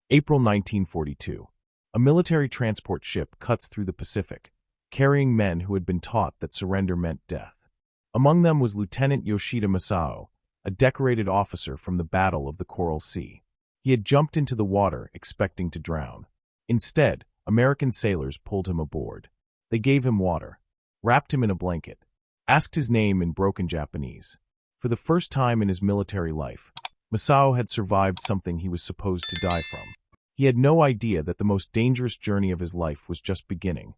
April 1942. A military transport ship cuts through the Pacific, carrying men who had been taught that surrender meant death. Among them was Lieutenant Yoshida Masao, a decorated officer from the Battle of the Coral Sea. He had jumped into the water expecting to drown. Instead, American sailors pulled him aboard. They gave him water, wrapped him in a blanket, asked his name in broken Japanese. For the first time in his military life, Masao had survived something he was supposed to die from. He had no idea that the most dangerous journey of his life was just beginning.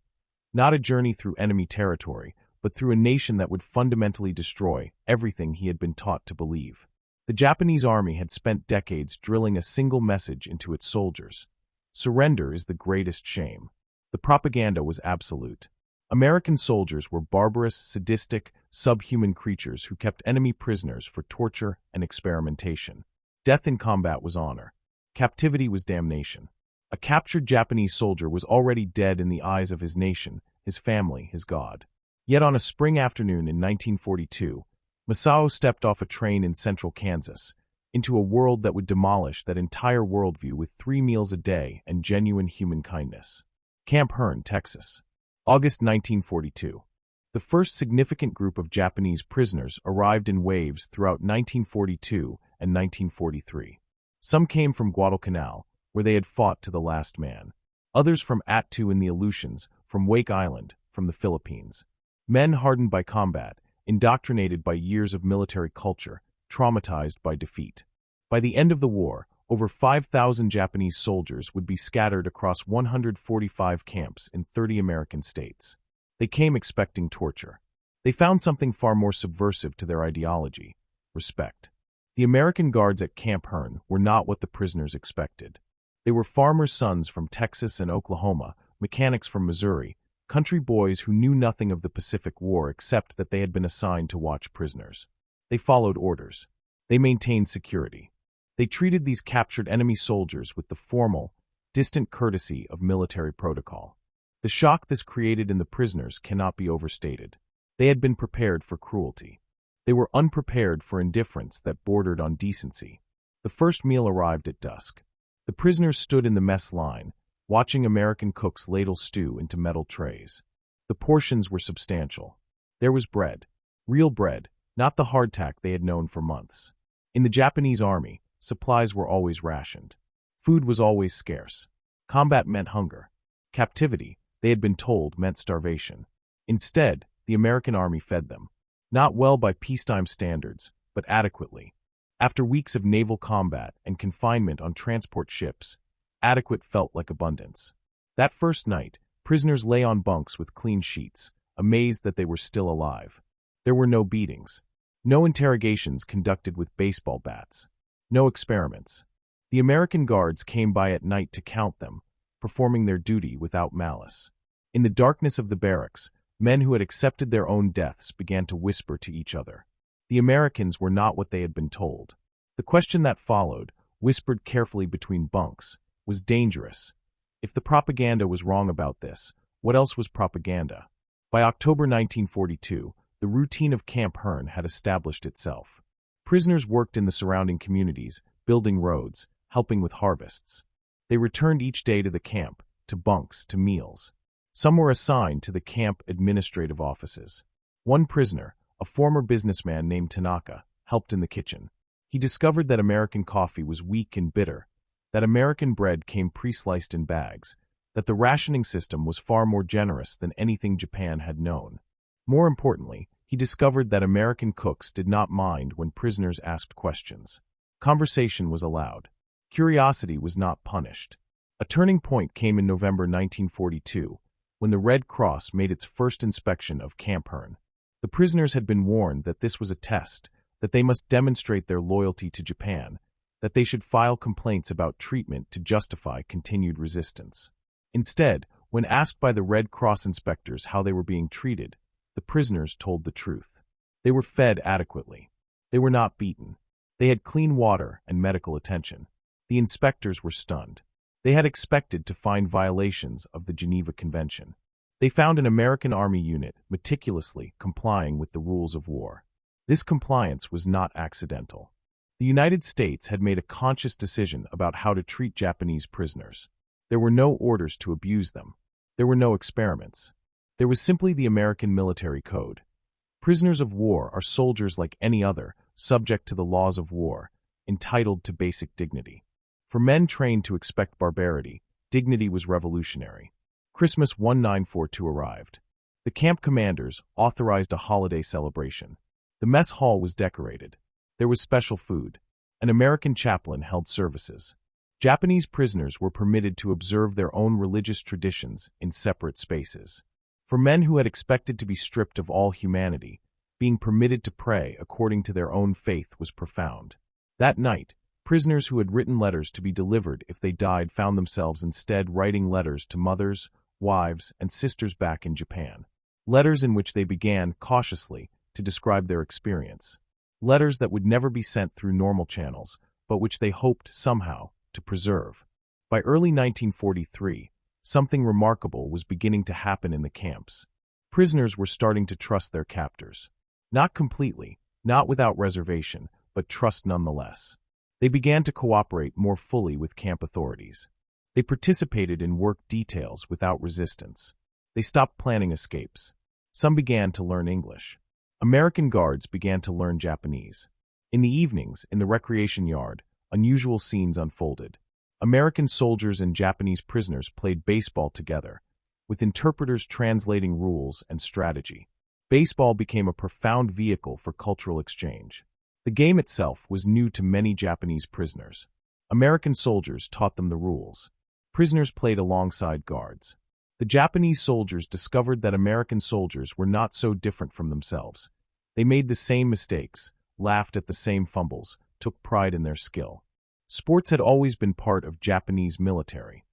Not a journey through enemy territory, but through a nation that would fundamentally destroy everything he had been taught to believe. The Japanese army had spent decades drilling a single message into its soldiers. Surrender is the greatest shame. The propaganda was absolute. American soldiers were barbarous, sadistic, subhuman creatures who kept enemy prisoners for torture and experimentation. Death in combat was honor. Captivity was damnation. A captured Japanese soldier was already dead in the eyes of his nation, his family, his God. Yet on a spring afternoon in 1942, Masao stepped off a train in central Kansas, into a world that would demolish that entire worldview with 3 meals a day and genuine human kindness. Camp Hearn, Texas. August 1942. The first significant group of Japanese prisoners arrived in waves throughout 1942 and 1943. Some came from Guadalcanal, where they had fought to the last man. Others from Attu in the Aleutians, from Wake Island, from the Philippines. Men hardened by combat, indoctrinated by years of military culture, traumatized by defeat. By the end of the war, over 5,000 Japanese soldiers would be scattered across 145 camps in 30 American states. They came expecting torture. They found something far more subversive to their ideology: respect. The American guards at Camp Hearn were not what the prisoners expected. They were farmers' sons from Texas and Oklahoma, mechanics from Missouri, country boys who knew nothing of the Pacific War except that they had been assigned to watch prisoners. They followed orders. They maintained security. They treated these captured enemy soldiers with the formal, distant courtesy of military protocol. The shock this created in the prisoners cannot be overstated. They had been prepared for cruelty. They were unprepared for indifference that bordered on decency. The first meal arrived at dusk. The prisoners stood in the mess line, watching American cooks ladle stew into metal trays. The portions were substantial. There was bread. Real bread, not the hardtack they had known for months. In the Japanese army, supplies were always rationed. Food was always scarce. Combat meant hunger. Captivity, they had been told, meant starvation. Instead, the American army fed them. Not well by peacetime standards, but adequately. After weeks of naval combat and confinement on transport ships, adequate felt like abundance. That first night, prisoners lay on bunks with clean sheets, amazed that they were still alive. There were no beatings. No interrogations conducted with baseball bats. No experiments. The American guards came by at night to count them, performing their duty without malice. In the darkness of the barracks, men who had accepted their own deaths began to whisper to each other. The Americans were not what they had been told. The question that followed, whispered carefully between bunks, was dangerous. If the propaganda was wrong about this, what else was propaganda? By October 1942, the routine of Camp Hearn had established itself. Prisoners worked in the surrounding communities, building roads, helping with harvests. They returned each day to the camp, to bunks, to meals. Some were assigned to the camp administrative offices. One prisoner, a former businessman named Tanaka, helped in the kitchen. He discovered that American coffee was weak and bitter, that American bread came pre-sliced in bags, that the rationing system was far more generous than anything Japan had known. More importantly, he discovered that American cooks did not mind when prisoners asked questions. Conversation was allowed. Curiosity was not punished. A turning point came in November 1942, when the Red Cross made its first inspection of Camp Hearn. The prisoners had been warned that this was a test, that they must demonstrate their loyalty to Japan, that they should file complaints about treatment to justify continued resistance. Instead, when asked by the Red Cross inspectors how they were being treated, the prisoners told the truth. They were fed adequately. They were not beaten. They had clean water and medical attention. The inspectors were stunned. They had expected to find violations of the Geneva Convention. They found an American Army unit meticulously complying with the rules of war. This compliance was not accidental. The United States had made a conscious decision about how to treat Japanese prisoners. There were no orders to abuse them. There were no experiments. There was simply the American military code. Prisoners of war are soldiers like any other, subject to the laws of war, entitled to basic dignity. For men trained to expect barbarity, dignity was revolutionary. Christmas 1942 arrived. The camp commanders authorized a holiday celebration. The mess hall was decorated. There was special food. An American chaplain held services. Japanese prisoners were permitted to observe their own religious traditions in separate spaces. For men who had expected to be stripped of all humanity, being permitted to pray according to their own faith was profound. That night, prisoners who had written letters to be delivered if they died found themselves instead writing letters to mothers, wives, and sisters back in Japan. Letters in which they began, cautiously, to describe their experience. Letters that would never be sent through normal channels, but which they hoped, somehow, to preserve. By early 1943, something remarkable was beginning to happen in the camps. Prisoners were starting to trust their captors. Not completely, not without reservation, but trust nonetheless. They began to cooperate more fully with camp authorities. They participated in work details without resistance. They stopped planning escapes. Some began to learn English. American guards began to learn Japanese. In the evenings, in the recreation yard, unusual scenes unfolded. American soldiers and Japanese prisoners played baseball together, with interpreters translating rules and strategy. Baseball became a profound vehicle for cultural exchange. The game itself was new to many Japanese prisoners. American soldiers taught them the rules. Prisoners played alongside guards. The Japanese soldiers discovered that American soldiers were not so different from themselves. They made the same mistakes, laughed at the same fumbles, took pride in their skill. Sports had always been part of Japanese military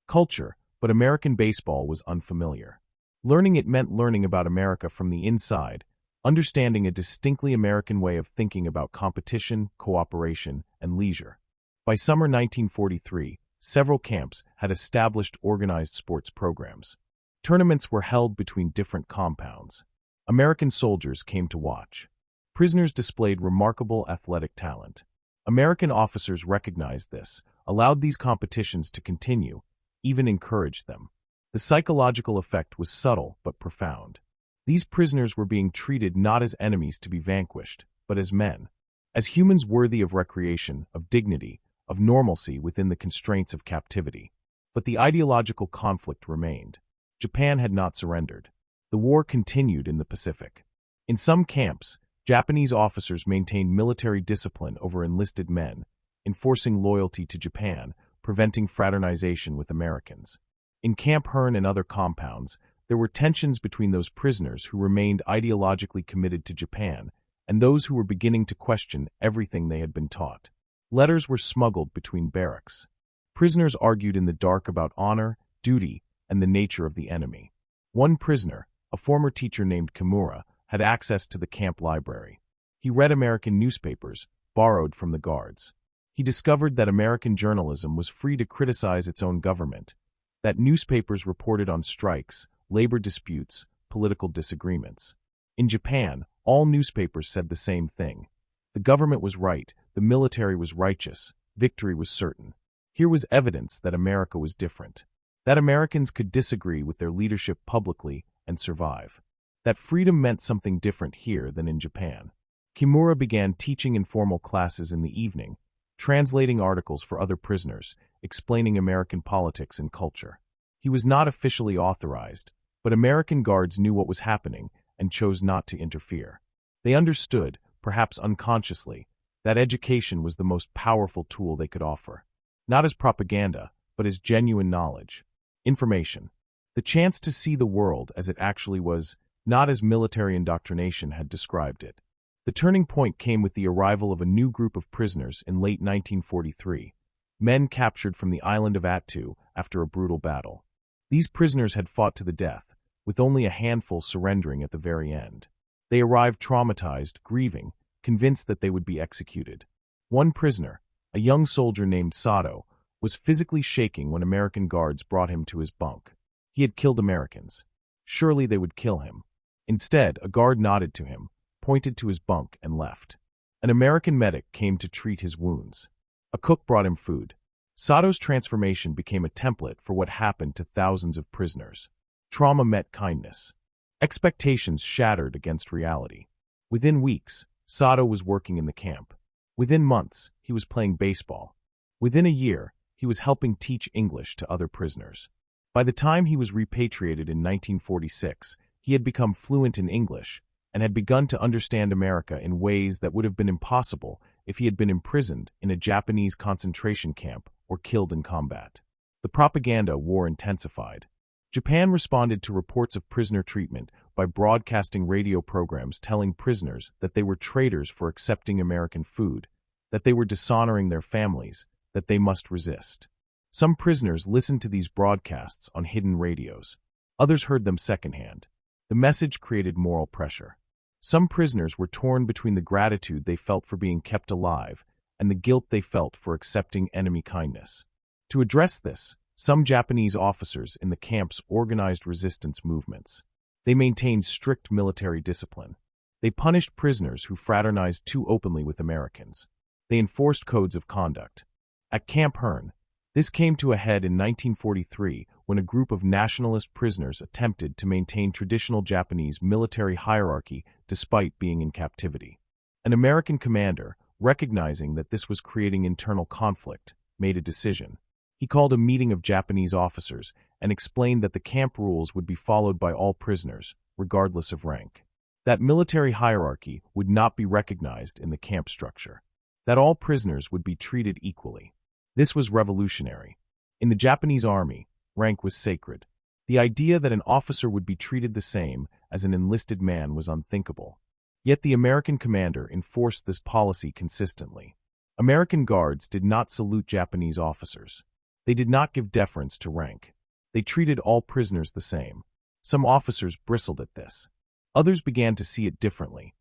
culture, but American baseball was unfamiliar. Learning it meant learning about America from the inside, understanding a distinctly American way of thinking about competition, cooperation, and leisure. By summer 1943, several camps had established organized sports programs. Tournaments were held between different compounds. American soldiers came to watch. Prisoners displayed remarkable athletic talent. American officers recognized this, allowed these competitions to continue, even encouraged them. The psychological effect was subtle but profound. These prisoners were being treated not as enemies to be vanquished, but as men, as humans worthy of recreation, of dignity, of normalcy within the constraints of captivity. But the ideological conflict remained. Japan had not surrendered. The war continued in the Pacific. In some camps, Japanese officers maintained military discipline over enlisted men, enforcing loyalty to Japan, preventing fraternization with Americans. In Camp Hearn and other compounds, there were tensions between those prisoners who remained ideologically committed to Japan and those who were beginning to question everything they had been taught. Letters were smuggled between barracks. Prisoners argued in the dark about honor, duty, and the nature of the enemy. One prisoner, a former teacher named Kimura, had access to the camp library. He read American newspapers, borrowed from the guards. He discovered that American journalism was free to criticize its own government, that newspapers reported on strikes, labor disputes, political disagreements. In Japan, all newspapers said the same thing. The government was right, the military was righteous, victory was certain. Here was evidence that America was different, that Americans could disagree with their leadership publicly and survive, that freedom meant something different here than in Japan. Kimura began teaching informal classes in the evening, translating articles for other prisoners, explaining American politics and culture. He was not officially authorized, but American guards knew what was happening and chose not to interfere. They understood, perhaps unconsciously, that education was the most powerful tool they could offer, not as propaganda, but as genuine knowledge, information, the chance to see the world as it actually was, not as military indoctrination had described it. The turning point came with the arrival of a new group of prisoners in late 1943, men captured from the island of Attu after a brutal battle. These prisoners had fought to the death, with only a handful surrendering at the very end. They arrived traumatized, grieving, convinced that they would be executed. One prisoner, a young soldier named Sato, was physically shaking when American guards brought him to his bunk. He had killed Americans. Surely they would kill him. Instead, a guard nodded to him, pointed to his bunk, and left. An American medic came to treat his wounds. A cook brought him food. Sato's transformation became a template for what happened to thousands of prisoners. Trauma met kindness. Expectations shattered against reality. Within weeks, Sato was working in the camp. Within months, he was playing baseball. Within a year, he was helping teach English to other prisoners. By the time he was repatriated in 1946, he had become fluent in English and had begun to understand America in ways that would have been impossible if he had been imprisoned in a Japanese concentration camp or killed in combat. The propaganda war intensified. Japan responded to reports of prisoner treatment by broadcasting radio programs telling prisoners that they were traitors for accepting American food, that they were dishonoring their families, that they must resist. Some prisoners listened to these broadcasts on hidden radios. Others heard them secondhand. The message created moral pressure. Some prisoners were torn between the gratitude they felt for being kept alive and the guilt they felt for accepting enemy kindness. To address this, some Japanese officers in the camps organized resistance movements. They maintained strict military discipline. They punished prisoners who fraternized too openly with Americans. They enforced codes of conduct. At Camp Hearn, this came to a head in 1943 when a group of nationalist prisoners attempted to maintain traditional Japanese military hierarchy despite being in captivity. An American commander, recognizing that this was creating internal conflict, made a decision. He called a meeting of Japanese officers and explained that the camp rules would be followed by all prisoners, regardless of rank. That military hierarchy would not be recognized in the camp structure. That all prisoners would be treated equally. This was revolutionary. In the Japanese army, rank was sacred. The idea that an officer would be treated the same as an enlisted man was unthinkable. Yet the American commander enforced this policy consistently. American guards did not salute Japanese officers. They did not give deference to rank. They treated all prisoners the same. Some officers bristled at this. Others began to see it differently,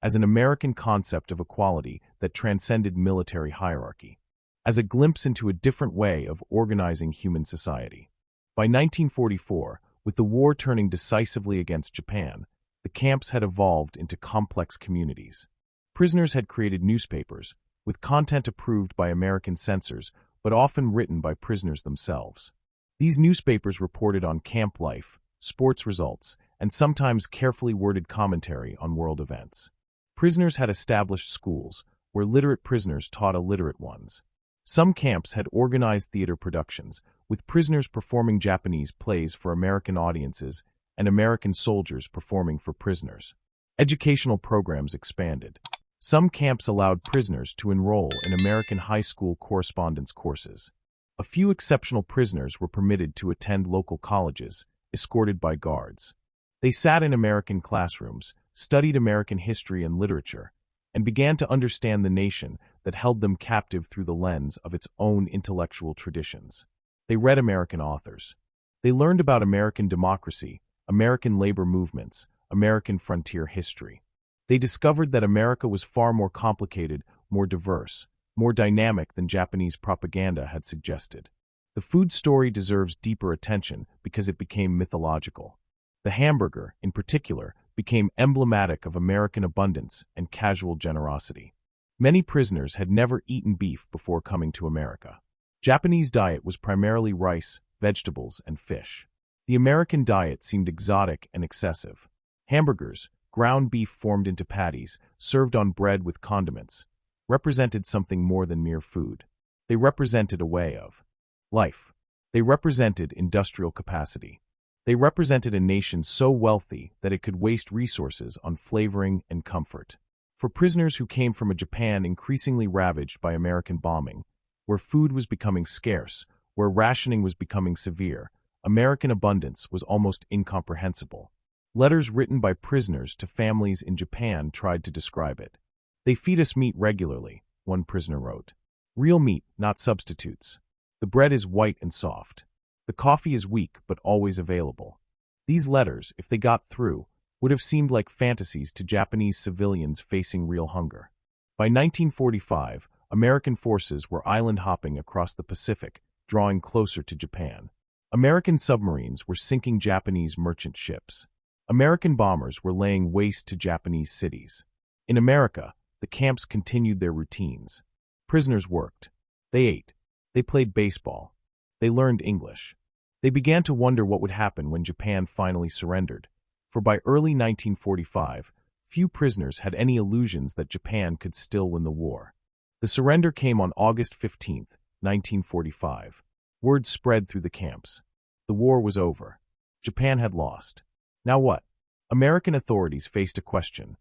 as an American concept of equality that transcended military hierarchy, as a glimpse into a different way of organizing human society. By 1944, with the war turning decisively against Japan, the camps had evolved into complex communities. Prisoners had created newspapers, with content approved by American censors, but often written by prisoners themselves. These newspapers reported on camp life, sports results, and sometimes carefully worded commentary on world events. Prisoners had established schools, where literate prisoners taught illiterate ones. Some camps had organized theater productions, with prisoners performing Japanese plays for American audiences and American soldiers performing for prisoners. Educational programs expanded. Some camps allowed prisoners to enroll in American high school correspondence courses. A few exceptional prisoners were permitted to attend local colleges, escorted by guards. They sat in American classrooms, studied American history and literature, and began to understand the nation that held them captive through the lens of its own intellectual traditions. They read American authors. They learned about American democracy, American labor movements, American frontier history. They discovered that America was far more complicated, more diverse, more dynamic than Japanese propaganda had suggested. The food story deserves deeper attention because it became mythological. The hamburger, in particular, became emblematic of American abundance and casual generosity. Many prisoners had never eaten beef before coming to America. Japanese diet was primarily rice, vegetables, and fish. The American diet seemed exotic and excessive. Hamburgers, ground beef formed into patties, served on bread with condiments, represented something more than mere food. They represented a way of life. They represented industrial capacity. They represented a nation so wealthy that it could waste resources on flavoring and comfort. For prisoners who came from a Japan increasingly ravaged by American bombing, where food was becoming scarce, where rationing was becoming severe, American abundance was almost incomprehensible. Letters written by prisoners to families in Japan tried to describe it. "They feed us meat regularly," one prisoner wrote. "Real meat, not substitutes. The bread is white and soft. The coffee is weak but always available." These letters, if they got through, would have seemed like fantasies to Japanese civilians facing real hunger. By 1945, American forces were island-hopping across the Pacific, drawing closer to Japan. American submarines were sinking Japanese merchant ships. American bombers were laying waste to Japanese cities. In America, the camps continued their routines. Prisoners worked. They ate. They played baseball. They learned English. They began to wonder what would happen when Japan finally surrendered, for by early 1945, few prisoners had any illusions that Japan could still win the war. The surrender came on August 15, 1945. Word spread through the camps. The war was over. Japan had lost. Now what? American authorities faced a question.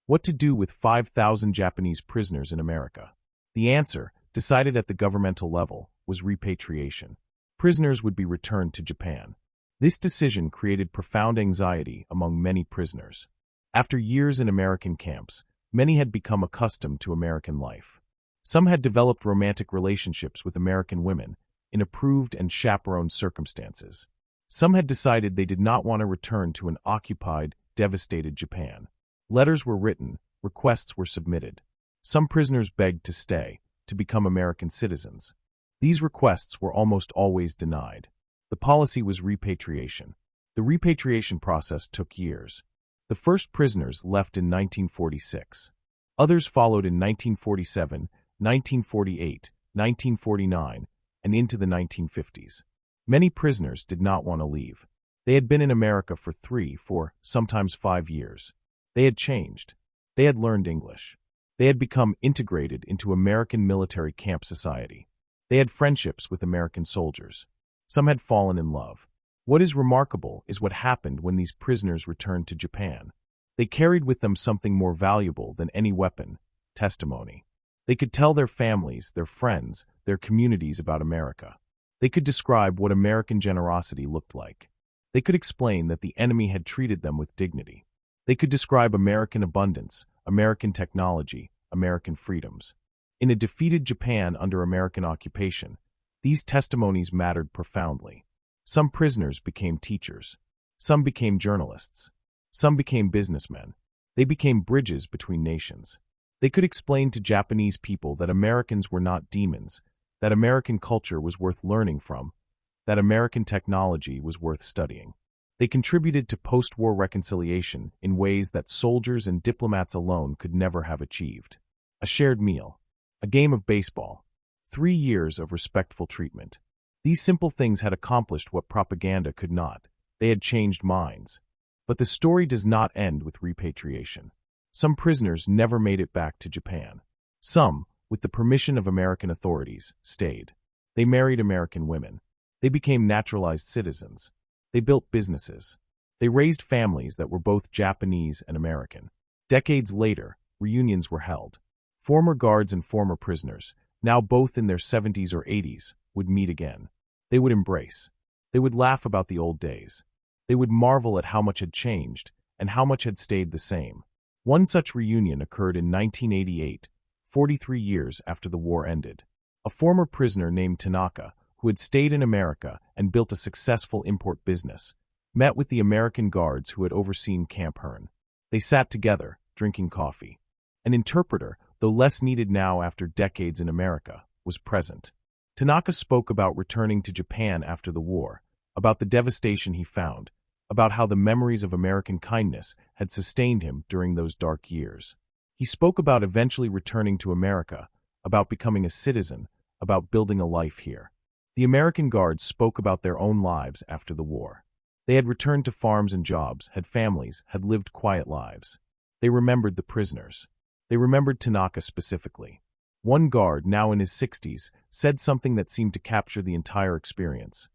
What to do with 5,000 Japanese prisoners in America? The answer, decided at the governmental level, was repatriation. Prisoners would be returned to Japan. This decision created profound anxiety among many prisoners. After years in American camps, many had become accustomed to American life. Some had developed romantic relationships with American women in approved and chaperoned circumstances. Some had decided they did not want to return to an occupied, devastated Japan. Letters were written, requests were submitted. Some prisoners begged to stay, to become American citizens. These requests were almost always denied. The policy was repatriation. The repatriation process took years. The first prisoners left in 1946. Others followed in 1947, 1948, 1949, and into the 1950s. Many prisoners did not want to leave. They had been in America for 3, 4, sometimes 5 years. They had changed. They had learned English. They had become integrated into American military camp society. They had friendships with American soldiers. Some had fallen in love. What is remarkable is what happened when these prisoners returned to Japan. They carried with them something more valuable than any weapon: testimony. They could tell their families, their friends, their communities about America. They could describe what American generosity looked like. They could explain that the enemy had treated them with dignity. They could describe American abundance, American technology, American freedoms. In a defeated Japan under American occupation, these testimonies mattered profoundly. Some prisoners became teachers. Some became journalists. Some became businessmen. They became bridges between nations. They could explain to Japanese people that Americans were not demons, that American culture was worth learning from, that American technology was worth studying. They contributed to post-war reconciliation in ways that soldiers and diplomats alone could never have achieved. A shared meal, a game of baseball, 3 years of respectful treatment. These simple things had accomplished what propaganda could not. They had changed minds. But the story does not end with repatriation. Some prisoners never made it back to Japan. Some, with the permission of American authorities, stayed. They married American women. They became naturalized citizens. They built businesses. They raised families that were both Japanese and American. Decades later, reunions were held. Former guards and former prisoners, now both in their 70s or 80s, would meet again. They would embrace. They would laugh about the old days. They would marvel at how much had changed and how much had stayed the same. One such reunion occurred in 1988, 43 years after the war ended. A former prisoner named Tanaka, who had stayed in America and built a successful import business, met with the American guards who had overseen Camp Hearn. They sat together, drinking coffee. An interpreter, though less needed now after decades in America, was present. Tanaka spoke about returning to Japan after the war, about the devastation he found, about how the memories of American kindness had sustained him during those dark years. He spoke about eventually returning to America, about becoming a citizen, about building a life here. The American guards spoke about their own lives after the war. They had returned to farms and jobs, had families, had lived quiet lives. They remembered the prisoners. They remembered Tanaka specifically. One guard, now in his 60s, said something that seemed to capture the entire experience.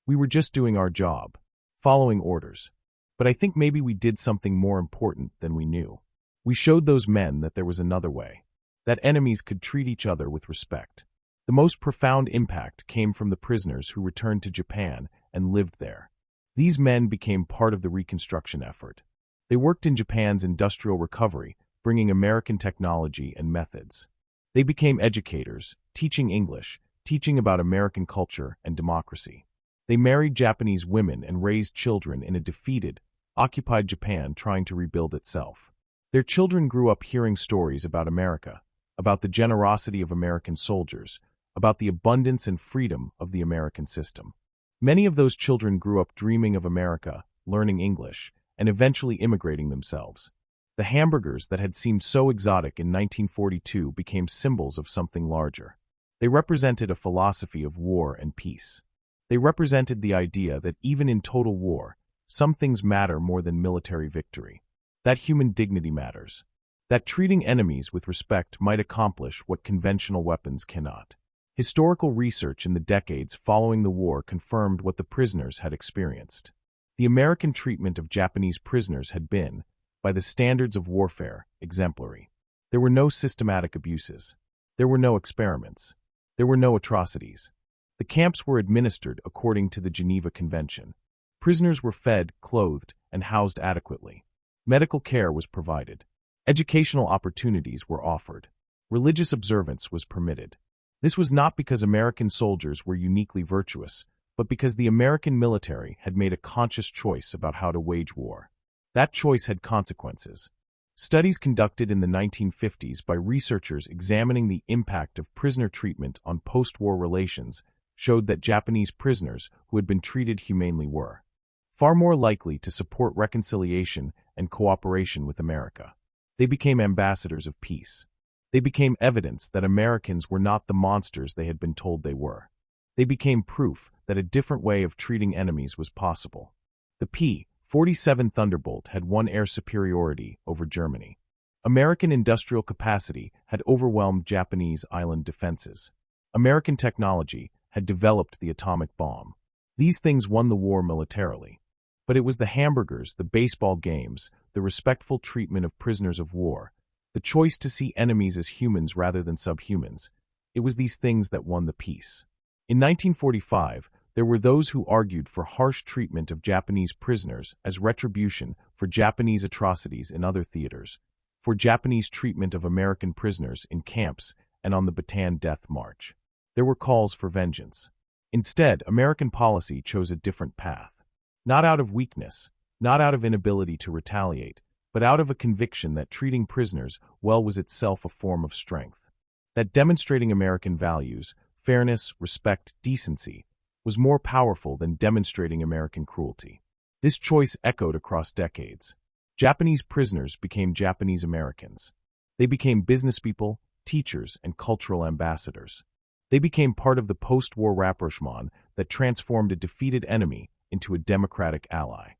"We were just doing our job, following orders. But I think maybe we did something more important than we knew. We showed those men that there was another way, that enemies could treat each other with respect." The most profound impact came from the prisoners who returned to Japan and lived there. These men became part of the reconstruction effort. They worked in Japan's industrial recovery, bringing American technology and methods. They became educators, teaching English, teaching about American culture and democracy. They married Japanese women and raised children in a defeated, occupied Japan trying to rebuild itself. Their children grew up hearing stories about America, about the generosity of American soldiers, about the abundance and freedom of the American system. Many of those children grew up dreaming of America, learning English, and eventually immigrating themselves. The hamburgers that had seemed so exotic in 1942 became symbols of something larger. They represented a philosophy of war and peace. They represented the idea that even in total war, some things matter more than military victory. That human dignity matters. That treating enemies with respect might accomplish what conventional weapons cannot. Historical research in the decades following the war confirmed what the prisoners had experienced. The American treatment of Japanese prisoners had been, by the standards of warfare, exemplary. There were no systematic abuses. There were no experiments. There were no atrocities. The camps were administered according to the Geneva Convention. Prisoners were fed, clothed, and housed adequately. Medical care was provided. Educational opportunities were offered. Religious observance was permitted. This was not because American soldiers were uniquely virtuous, but because the American military had made a conscious choice about how to wage war. That choice had consequences. Studies conducted in the 1950s by researchers examining the impact of prisoner treatment on post-war relations showed that Japanese prisoners who had been treated humanely were far more likely to support reconciliation and cooperation with America. They became ambassadors of peace. They became evidence that Americans were not the monsters they had been told they were. They became proof that a different way of treating enemies was possible. The P-47 Thunderbolt had won air superiority over Germany. American industrial capacity had overwhelmed Japanese island defenses. American technology had developed the atomic bomb. These things won the war militarily. But it was the hamburgers, the baseball games, the respectful treatment of prisoners of war, the choice to see enemies as humans rather than subhumans. It was these things that won the peace. In 1945, there were those who argued for harsh treatment of Japanese prisoners as retribution for Japanese atrocities in other theaters, for Japanese treatment of American prisoners in camps and on the Bataan Death March. There were calls for vengeance. Instead, American policy chose a different path. Not out of weakness, not out of inability to retaliate, but out of a conviction that treating prisoners well was itself a form of strength. That demonstrating American values, fairness, respect, decency, was more powerful than demonstrating American cruelty. This choice echoed across decades. Japanese prisoners became Japanese Americans. They became businesspeople, teachers, and cultural ambassadors. They became part of the post-war rapprochement that transformed a defeated enemy into a democratic ally.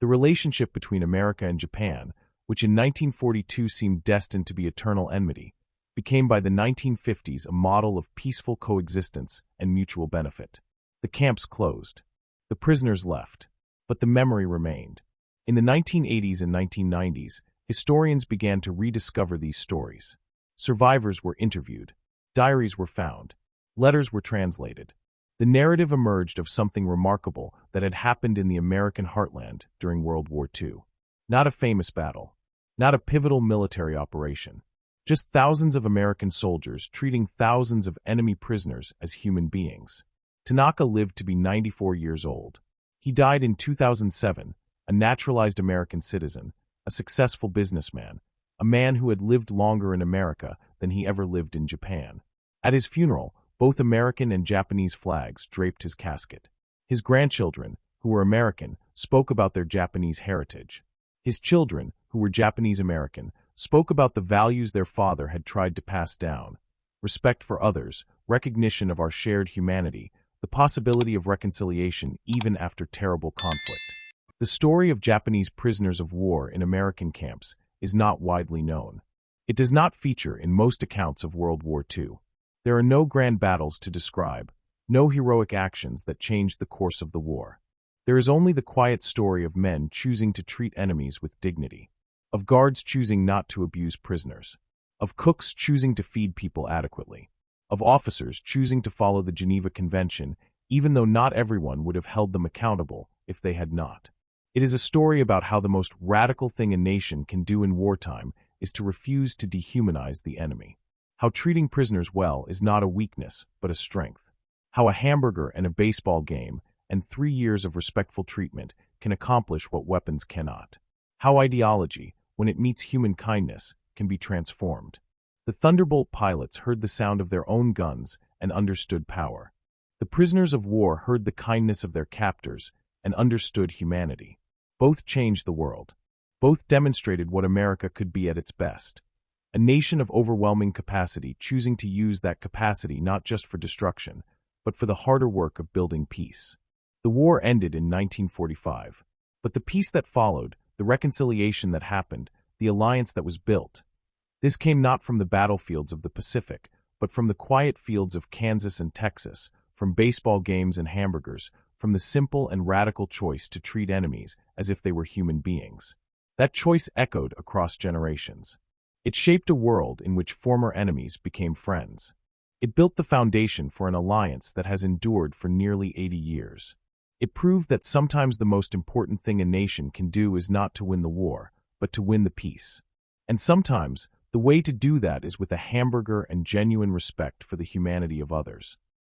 The relationship between America and Japan, which in 1942 seemed destined to be eternal enmity, became by the 1950s a model of peaceful coexistence and mutual benefit. The camps closed. The prisoners left. But the memory remained. In the 1980s and 1990s, historians began to rediscover these stories. Survivors were interviewed. Diaries were found. Letters were translated. The narrative emerged of something remarkable that had happened in the American heartland during World War II. Not a famous battle. Not a pivotal military operation. Just thousands of American soldiers treating thousands of enemy prisoners as human beings. Tanaka lived to be 94 years old. He died in 2007, a naturalized American citizen, a successful businessman, a man who had lived longer in America than he ever lived in Japan. At his funeral, both American and Japanese flags draped his casket. His grandchildren, who were American, spoke about their Japanese heritage. His children, who were Japanese American, spoke about the values their father had tried to pass down: respect for others, recognition of our shared humanity, the possibility of reconciliation even after terrible conflict. The story of Japanese prisoners of war in American camps is not widely known. It does not feature in most accounts of World War II. There are no grand battles to describe, no heroic actions that changed the course of the war. There is only the quiet story of men choosing to treat enemies with dignity, of guards choosing not to abuse prisoners, of cooks choosing to feed people adequately, of officers choosing to follow the Geneva Convention, even though not everyone would have held them accountable if they had not. It is a story about how the most radical thing a nation can do in wartime is to refuse to dehumanize the enemy. How treating prisoners well is not a weakness, but a strength. How a hamburger and a baseball game and 3 years of respectful treatment can accomplish what weapons cannot. How ideology, when it meets human kindness, can be transformed. The Thunderbolt pilots heard the sound of their own guns and understood power. The prisoners of war heard the kindness of their captors and understood humanity. Both changed the world. Both demonstrated what America could be at its best. A nation of overwhelming capacity, choosing to use that capacity not just for destruction, but for the harder work of building peace. The war ended in 1945. But the peace that followed, the reconciliation that happened, the alliance that was built, this came not from the battlefields of the Pacific, but from the quiet fields of Kansas and Texas, from baseball games and hamburgers, from the simple and radical choice to treat enemies as if they were human beings. That choice echoed across generations. It shaped a world in which former enemies became friends. It built the foundation for an alliance that has endured for nearly 80 years. It proved that sometimes the most important thing a nation can do is not to win the war, but to win the peace. And sometimes, the way to do that is with a hamburger and genuine respect for the humanity of others.